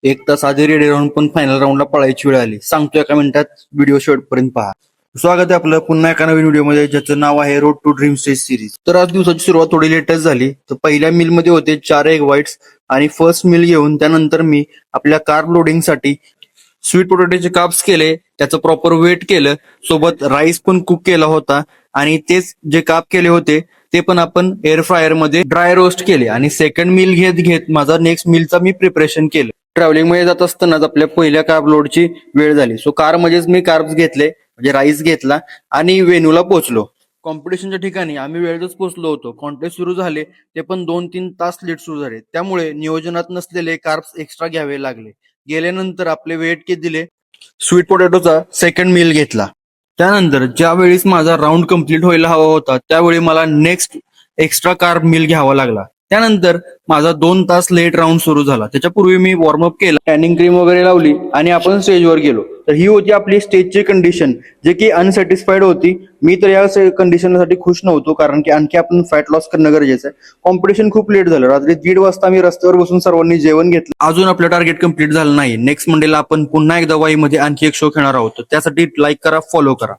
एक तास आधी रेडी राहून पण फायनल राऊंडला पळायची वेळ आली. सांगतो एका मिनिटात, व्हिडिओ शेवटपर्यंत पहा. स्वागत आहे आपलं पुन्हा एका नवीन व्हिडिओमध्ये, ज्याचं नाव आहे road to dream stage series. तर आज दिवसाची सुरुवात थोडी लेटच झाली. तर पहिल्या मिल मध्ये होते 4 एग व्हाईट्स आणि फर्स्ट मिल घेऊन त्यानंतर मी आपल्या कार्ब लोडिंग साठी स्वीट पोटॅटोचे काप्स केले, त्याचं प्रॉपर वेट केलं, सोबत राईस पण कुक केला होता आणि तेच जे काप केले होते ते पण आपण एअर फ्रायर मध्ये ड्राय रोस्ट केले आणि सेकंड मिल घेत घेत माझा नेक्स्ट मिलचा मी प्रिपरेशन केलं. ट्रॅव्हलिंग मध्ये जात असतानाच आपल्या पहिल्या कार्ब लोडची वेळ झाली. सो कार मध्येच मी कार्ब्स घेतले, म्हणजे राईस घेतला आणि वेन्यूला पोहोचलो. कॉम्पिटिशनच्या ठिकाणी आम्ही वेळेतच पोहोचलो होतो. कॉन्टेस्ट सुरू झाले ते पण 2-3 तास लेट सुरू झाले, त्यामुळे नियोजनात नसलेले कार्ब्स एक्स्ट्रा घ्यावे लागले. गेल्यानंतर आपले वेट किट दिले, स्वीट पोटॅटोचा सेकंड मील घेतला. त्यानंतर ज्या वेळेस माझा राऊंड कंप्लीट व्हायला हवा होता त्यावेळी मला नेक्स्ट एक्स्ट्रा कार्ब मील घ्यावा लागला. त्यानंतर माझा 2 तास लेट राऊंड सुरू झाला. त्याच्यापूर्वी मी वॉर्मअप केला, टॅनिंग क्रीम वगैरे लावली आणि आपण स्टेजवर गेलो. तर ही होती आपली स्टेजची कंडिशन, जे की अनसॅटिस्फाईड होती. मी तर या कंडिशनसाठी खुश नव्हतो, कारण की आणखी आपण फॅट लॉस करणं गरजेचं आहे. कॉम्पिटिशन खूप लेट झालं. रात्री 1:30 वाजता आम्ही रस्त्यावर बसून सर्वांनी जेवण घेतलं. अजून आपलं टार्गेट कंप्लीट झालं नाही. नेक्स्ट मंडेला आपण पुन्हा एकदा वाईमध्ये आणखी एक शो खेळणार आहोत. त्यासाठी लाईक करा, फॉलो करा.